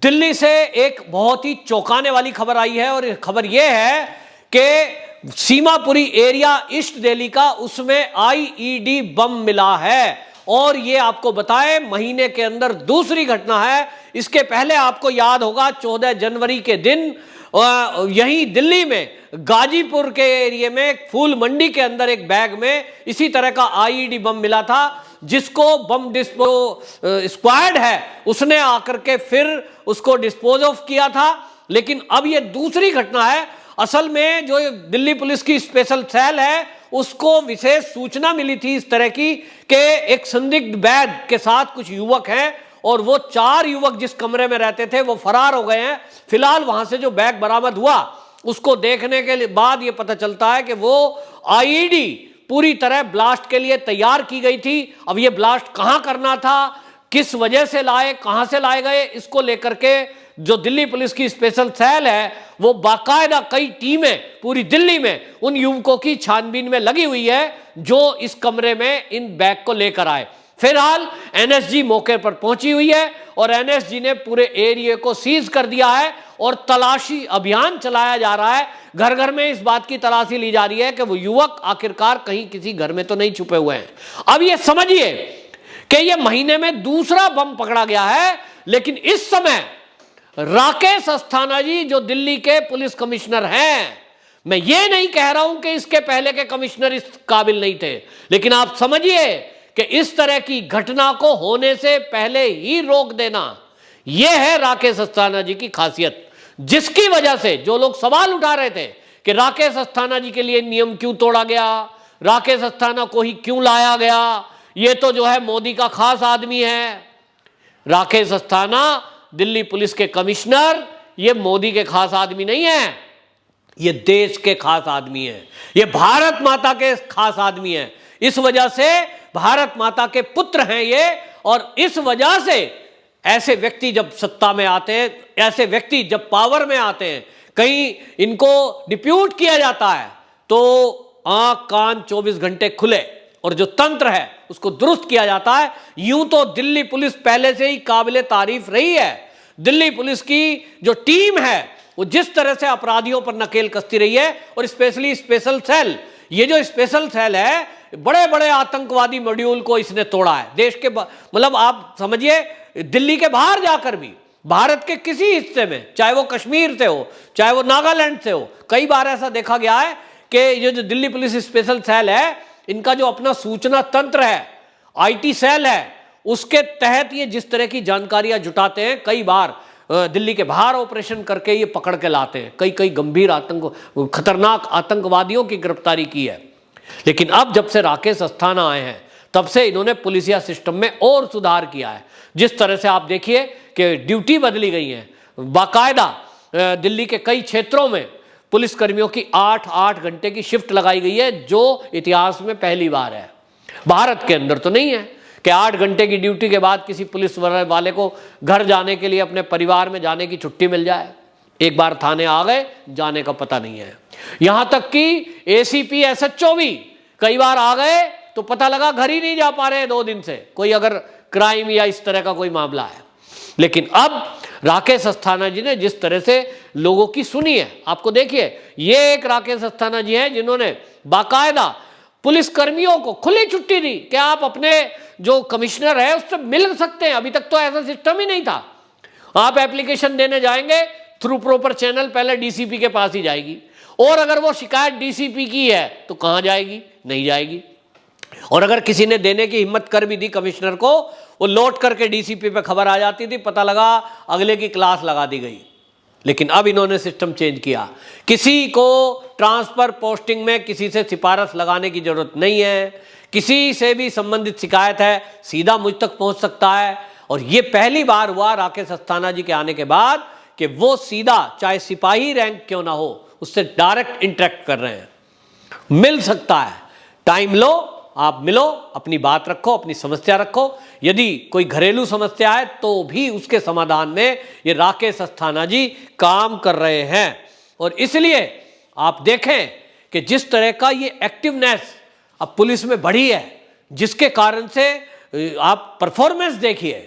दिल्ली से एक बहुत ही चौंकाने वाली खबर आई है और खबर यह है कि सीमापुरी एरिया ईस्ट दिल्ली का उसमें आईईडी बम मिला है। और ये आपको बताएं महीने के अंदर दूसरी घटना है। इसके पहले आपको याद होगा 14 जनवरी के दिन यही दिल्ली में गाजीपुर के एरिया में फूल मंडी के अंदर एक बैग में इसी तरह का आईईडी बम मिला था, जिसको बम स्क्वाड है उसने आकर के फिर उसको डिस्पोज ऑफ किया था। लेकिन अब ये दूसरी घटना है। असल में जो दिल्ली पुलिस की स्पेशल सेल है उसको विशेष सूचना मिली थी इस तरह की कि एक संदिग्ध बैग के साथ कुछ युवक हैं और वो 4 युवक जिस कमरे में रहते थे वो फरार हो गए हैं। फिलहाल वहां से जो बैग बरामद हुआ उसको देखने के बाद ये पता चलता है कि वो आईईडी पूरी तरह ब्लास्ट के लिए तैयार की गई थी। अब ये ब्लास्ट कहां करना था, किस वजह से लाए, कहां से लाए गए, इसको लेकर के जो दिल्ली पुलिस की स्पेशल सेल है वो बाकायदा कई टीमें पूरी दिल्ली में उन युवकों की छानबीन में लगी हुई है जो इस कमरे में इन बैग को लेकर आए। फिलहाल एनएसजी मौके पर पहुंची हुई है और एनएसजी ने पूरे एरिया को सीज कर दिया है और तलाशी अभियान चलाया जा रहा है। घर घर में इस बात की तलाशी ली जा रही है कि वो युवक आखिरकार कहीं किसी घर में तो नहीं छुपे हुए हैं। अब ये समझिए कि ये महीने में दूसरा बम पकड़ा गया है। लेकिन इस समय राकेश अस्थाना जी जो दिल्ली के पुलिस कमिश्नर हैं, मैं ये नहीं कह रहा हूं कि इसके पहले के कमिश्नर इस काबिल नहीं थे, लेकिन आप समझिए कि इस तरह की घटना को होने से पहले ही रोक देना, यह है राकेश अस्थाना जी की खासियत। जिसकी वजह से जो लोग सवाल उठा रहे थे कि राकेश अस्थाना जी के लिए नियम क्यों तोड़ा गया, राकेश अस्थाना को ही क्यों लाया गया, ये तो जो है मोदी का खास आदमी है। राकेश अस्थाना दिल्ली पुलिस के कमिश्नर ये मोदी के खास आदमी नहीं है, ये देश के खास आदमी है, ये भारत माता के खास आदमी है। इस वजह से भारत माता के पुत्र हैं ये, और इस वजह से ऐसे व्यक्ति जब सत्ता में आते हैं, ऐसे व्यक्ति जब पावर में आते हैं, कहीं इनको डिप्यूट किया जाता है तो आंख कान 24 घंटे खुले और जो तंत्र है उसको दुरुस्त किया जाता है। यूं तो दिल्ली पुलिस पहले से ही काबिले तारीफ रही है। दिल्ली पुलिस की जो टीम है वो जिस तरह से अपराधियों पर नकेल कसती रही है, और स्पेशली स्पेशल सेल, ये जो स्पेशल सेल है बड़े बड़े आतंकवादी मॉड्यूल को इसने तोड़ा है देश के, मतलब आप समझिए दिल्ली के बाहर जाकर भी भारत के किसी हिस्से में, चाहे वो कश्मीर से हो चाहे वो नागालैंड से हो, कई बार ऐसा देखा गया है कि ये जो दिल्ली पुलिस स्पेशल सेल है इनका जो अपना सूचना तंत्र है, आईटी सेल है, उसके तहत ये जिस तरह की जानकारियां जुटाते हैं, कई बार दिल्ली के बाहर ऑपरेशन करके ये पकड़ के लाते हैं। कई गंभीर खतरनाक आतंकवादियों की गिरफ्तारी की है। लेकिन अब जब से राकेश अस्थाना आए हैं तब से इन्होंने पुलिसिया सिस्टम में और सुधार किया है। जिस तरह से आप देखिए कि ड्यूटी बदली गई है, बाकायदा दिल्ली के कई क्षेत्रों में पुलिसकर्मियों की 8-8 घंटे की शिफ्ट लगाई गई है, जो इतिहास में पहली बार है। भारत के अंदर तो नहीं है कि 8 घंटे की ड्यूटी के बाद किसी पुलिस वाले को घर जाने के लिए, अपने परिवार में जाने की छुट्टी मिल जाए। एक बार थाने आ गए, जाने का पता नहीं है। यहां तक कि एसीपी एसएचओ भी कई बार आ गए तो पता लगा घर ही नहीं जा पा रहे 2 दिन से, कोई अगर क्राइम या इस तरह का कोई मामला है। लेकिन अब राकेश अस्थाना जी ने जिस तरह से लोगों की सुनी है, आपको देखिए, ये एक राकेश अस्थाना जी हैं जिन्होंने बाकायदा पुलिस कर्मियों को खुली छुट्टी दी कि आप अपने जो कमिश्नर है उससे मिल सकते हैं। अभी तक तो ऐसा सिस्टम ही नहीं था। आप एप्लीकेशन देने जाएंगे थ्रू प्रॉपर चैनल, पहले डीसीपी के पास ही जाएगी, और अगर वो शिकायत डीसीपी की है तो कहां जाएगी, नहीं जाएगी। और अगर किसी ने देने की हिम्मत कर भी दी कमिश्नर को, वो लौट करके डीसीपी पे खबर आ जाती थी, पता लगा अगले की क्लास लगा दी गई। लेकिन अब इन्होंने सिस्टम चेंज किया, किसी को ट्रांसफर पोस्टिंग में किसी से सिफारिश लगाने की जरूरत नहीं है। किसी से भी संबंधित शिकायत है सीधा मुझ तक पहुंच सकता है। और ये पहली बार हुआ राकेश अस्थाना जी के आने के बाद कि वो सीधा, चाहे सिपाही रैंक क्यों ना हो, उससे डायरेक्ट इंटरेक्ट कर रहे हैं। मिल सकता है, टाइम लो, आप मिलो, अपनी बात रखो, अपनी समस्या रखो। यदि कोई घरेलू समस्या है तो भी उसके समाधान में ये राकेश अस्थाना जी काम कर रहे हैं। और इसलिए आप देखें कि जिस तरह का ये एक्टिवनेस अब पुलिस में बढ़ी है, जिसके कारण से आप परफॉर्मेंस देखिए,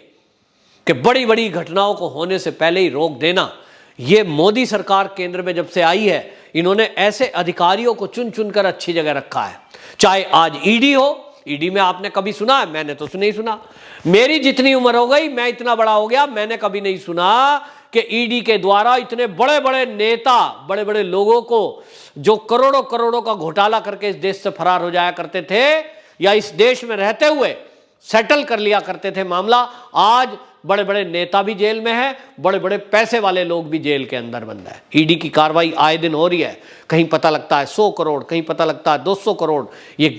कि बड़ी बड़ी घटनाओं को होने से पहले ही रोक देना। ये मोदी सरकार केंद्र में जब से आई है, इन्होंने ऐसे अधिकारियों को चुन चुनकर अच्छी जगह रखा है। चाहे आज ईडी हो, ईडी में आपने कभी सुना है? मैंने तो नहीं सुना। मेरी जितनी उम्र हो गई, मैं इतना बड़ा हो गया, मैंने कभी नहीं सुना कि ईडी के द्वारा इतने बड़े बड़े नेता, बड़े बड़े लोगों को जो करोड़ों करोड़ों का घोटाला करके इस देश से फरार हो जाया करते थे या इस देश में रहते हुए सेटल कर लिया करते थे मामला, आज बड़े बड़े नेता भी जेल में हैं, बड़े बड़े पैसे वाले लोग भी जेल के अंदर बंद है। ईडी की कार्रवाई आए दिन हो रही है, कहीं पता लगता है 100 करोड़, कहीं पता लगता है 200 करोड़, ये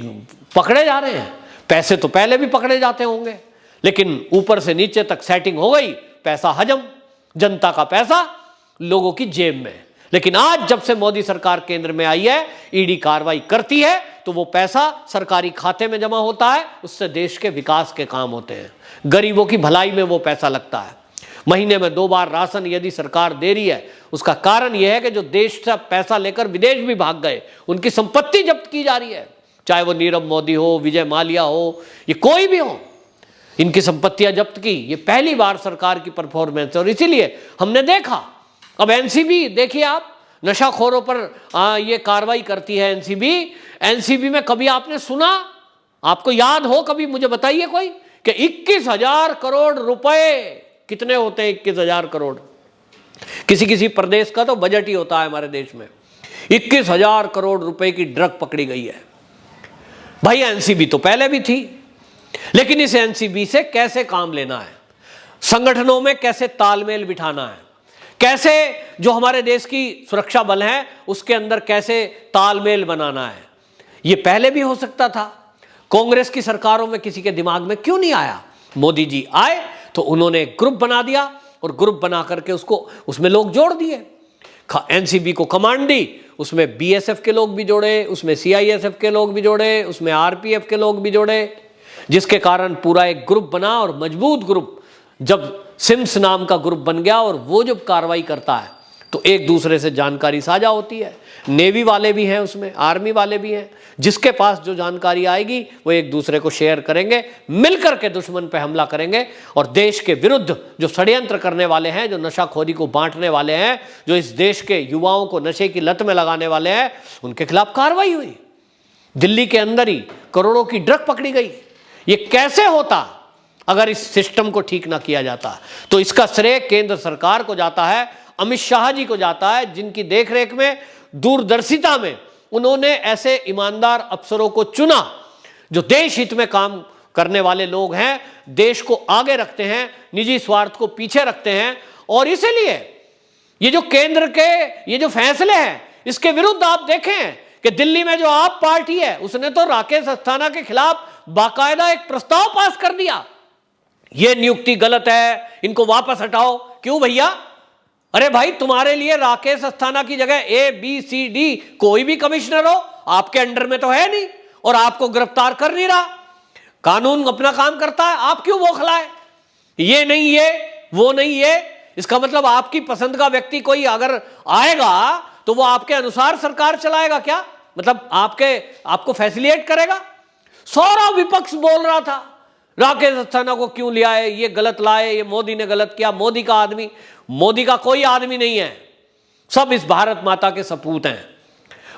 पकड़े जा रहे हैं। पैसे तो पहले भी पकड़े जाते होंगे, लेकिन ऊपर से नीचे तक सेटिंग हो गई, पैसा हजम, जनता का पैसा लोगों की जेब में। लेकिन आज जब से मोदी सरकार केंद्र में आई है, ईडी कार्रवाई करती है तो वो पैसा सरकारी खाते में जमा होता है, उससे देश के विकास के काम होते हैं, गरीबों की भलाई में वो पैसा लगता है। महीने में 2 बार राशन यदि सरकार दे रही है, उसका कारण यह है कि जो देश से पैसा लेकर विदेश भी भाग गए, उनकी संपत्ति जब्त की जा रही है। चाहे वो नीरव मोदी हो, विजय माल्या हो, ये कोई भी हो, इनकी संपत्तियां जब्त की। ये पहली बार सरकार की परफॉर्मेंस है और इसीलिए हमने देखा। अब एनसीबी देखिए आप, नशाखोरों पर ये कार्रवाई करती है एनसीबी में कभी आपने सुना, आपको याद हो कभी, मुझे बताइए कोई, कि 21,000 करोड़ रुपए, कितने होते हैं 21,000 करोड़? किसी किसी प्रदेश का तो बजट ही होता है हमारे देश में। 21,000 करोड़ रुपए की ड्रग पकड़ी गई है। भाई एनसीबी तो पहले भी थी, लेकिन इस एनसीबी से कैसे काम लेना है, संगठनों में कैसे तालमेल बिठाना है, कैसे जो हमारे देश की सुरक्षा बल है उसके अंदर कैसे तालमेल बनाना है, ये पहले भी हो सकता था। कांग्रेस की सरकारों में किसी के दिमाग में क्यों नहीं आया? मोदी जी आए तो उन्होंने एक ग्रुप बना दिया और ग्रुप बना करके उसमें लोग जोड़ दिए, एनसीबी को कमांड दी, उसमें बीएसएफ के लोग भी जोड़े, उसमें सीआईएसएफ के लोग भी जोड़े, उसमें आरपीएफ के लोग भी जोड़े, जिसके कारण पूरा एक ग्रुप बना और मजबूत ग्रुप। जब सिम्स नाम का ग्रुप बन गया और वो जब कार्रवाई करता है तो एक दूसरे से जानकारी साझा होती है। नेवी वाले भी हैं उसमें, आर्मी वाले भी हैं, जिसके पास जो जानकारी आएगी वो एक दूसरे को शेयर करेंगे, मिलकर के दुश्मन पे हमला करेंगे और देश के विरुद्ध जो षड्यंत्र करने वाले हैं, जो नशाखोरी को बांटने वाले हैं, जो इस देश के युवाओं को नशे की लत में लगाने वाले हैं, उनके खिलाफ कार्रवाई हुई। दिल्ली के अंदर ही करोड़ों की ड्रग पकड़ी गई। ये कैसे होता अगर इस सिस्टम को ठीक ना किया जाता? तो इसका श्रेय केंद्र सरकार को जाता है, अमित शाह जी को जाता है, जिनकी देखरेख में, दूरदर्शिता में उन्होंने ऐसे ईमानदार अफसरों को चुना जो देश हित में काम करने वाले लोग हैं, देश को आगे रखते हैं, निजी स्वार्थ को पीछे रखते हैं। और इसीलिए ये जो केंद्र के ये जो फैसले हैं, इसके विरुद्ध आप देखें कि दिल्ली में जो आप पार्टी है उसने तो राकेश अस्थाना के खिलाफ बाकायदा एक प्रस्ताव पास कर दिया, ये नियुक्ति गलत है, इनको वापस हटाओ। क्यों भैया? अरे भाई, तुम्हारे लिए राकेश अस्थाना की जगह ABCD कोई भी कमिश्नर हो, आपके अंडर में तो है नहीं और आपको गिरफ्तार कर नहीं रहा। कानून अपना काम करता है, आप क्यों बौखलाए? ये नहीं ये, वो नहीं ये। इसका मतलब आपकी पसंद का व्यक्ति कोई अगर आएगा तो वो आपके अनुसार सरकार चलाएगा क्या? मतलब आपको फैसिलिटेट करेगा? सारा विपक्ष बोल रहा था राकेश अस्थाना को क्यों लिया है, ये गलत लाए, ये मोदी ने गलत किया। मोदी का आदमी, मोदी का कोई आदमी नहीं है, सब इस भारत माता के सपूत हैं।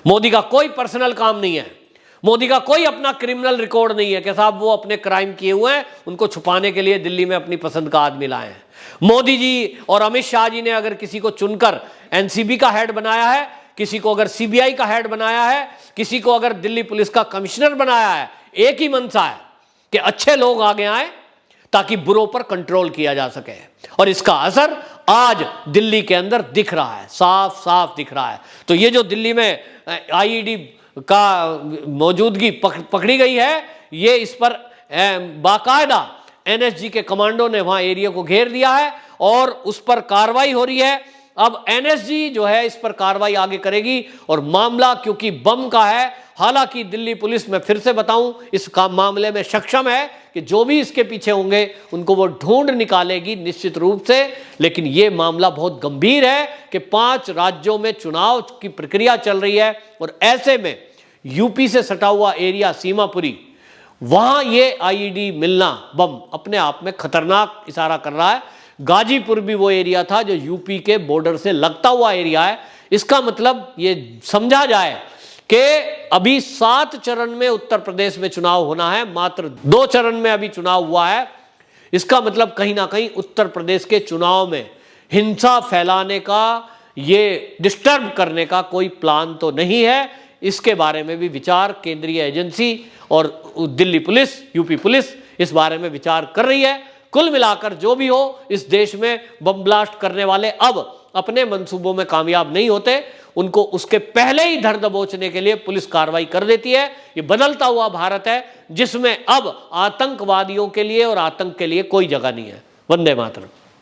मोदी का कोई पर्सनल काम नहीं है, मोदी का कोई अपना क्रिमिनल रिकॉर्ड नहीं है कि साहब वो अपने क्राइम किए हुए हैं, उनको छुपाने के लिए दिल्ली में अपनी पसंद का आदमी लाए हैं। मोदी जी और अमित शाह जी ने अगर किसी को चुनकर एनसीबी का हेड बनाया है, किसी को अगर सीबीआई का हेड बनाया है, किसी को अगर दिल्ली पुलिस का कमिश्नर बनाया है, एक ही मंशा है कि अच्छे लोग आगे आए ताकि बुरों पर कंट्रोल किया जा सके। और इसका असर आज दिल्ली के अंदर दिख रहा है, साफ साफ दिख रहा है। तो ये जो दिल्ली में आईईडी का मौजूदगी पकड़ी गई है, ये इस पर बाकायदा एनएसजी के कमांडो ने वहां एरिया को घेर दिया है और उस पर कार्रवाई हो रही है। अब एनएसजी जो है इस पर कार्रवाई आगे करेगी और मामला क्योंकि बम का है, हालांकि दिल्ली पुलिस, मैं फिर से बताऊं, इस मामले में सक्षम है कि जो भी इसके पीछे होंगे उनको वो ढूंढ निकालेगी निश्चित रूप से। लेकिन ये मामला बहुत गंभीर है कि 5 राज्यों में चुनाव की प्रक्रिया चल रही है और ऐसे में यूपी से सटा हुआ एरिया सीमापुरी, वहां ये आईईडी मिलना, बम अपने आप में खतरनाक इशारा कर रहा है गाजीपुर भी वो एरिया था जो यूपी के बॉर्डर से लगता हुआ एरिया है। इसका मतलब ये समझा जाए कि अभी 7 चरण में उत्तर प्रदेश में चुनाव होना है, मात्र 2 चरण में अभी चुनाव हुआ है। इसका मतलब कहीं ना कहीं उत्तर प्रदेश के चुनाव में हिंसा फैलाने का, ये डिस्टर्ब करने का कोई प्लान तो नहीं है। इसके बारे में भी विचार केंद्रीय एजेंसी और दिल्ली पुलिस, यूपी पुलिस इस बारे में विचार कर रही है। कुल मिलाकर जो भी हो, इस देश में बम ब्लास्ट करने वाले अब अपने मंसूबों में कामयाब नहीं होते, उनको उसके पहले ही धर दबोचने के लिए पुलिस कार्रवाई कर देती है। ये बदलता हुआ भारत है जिसमें अब आतंकवादियों के लिए और आतंक के लिए कोई जगह नहीं है। वंदे मातरम।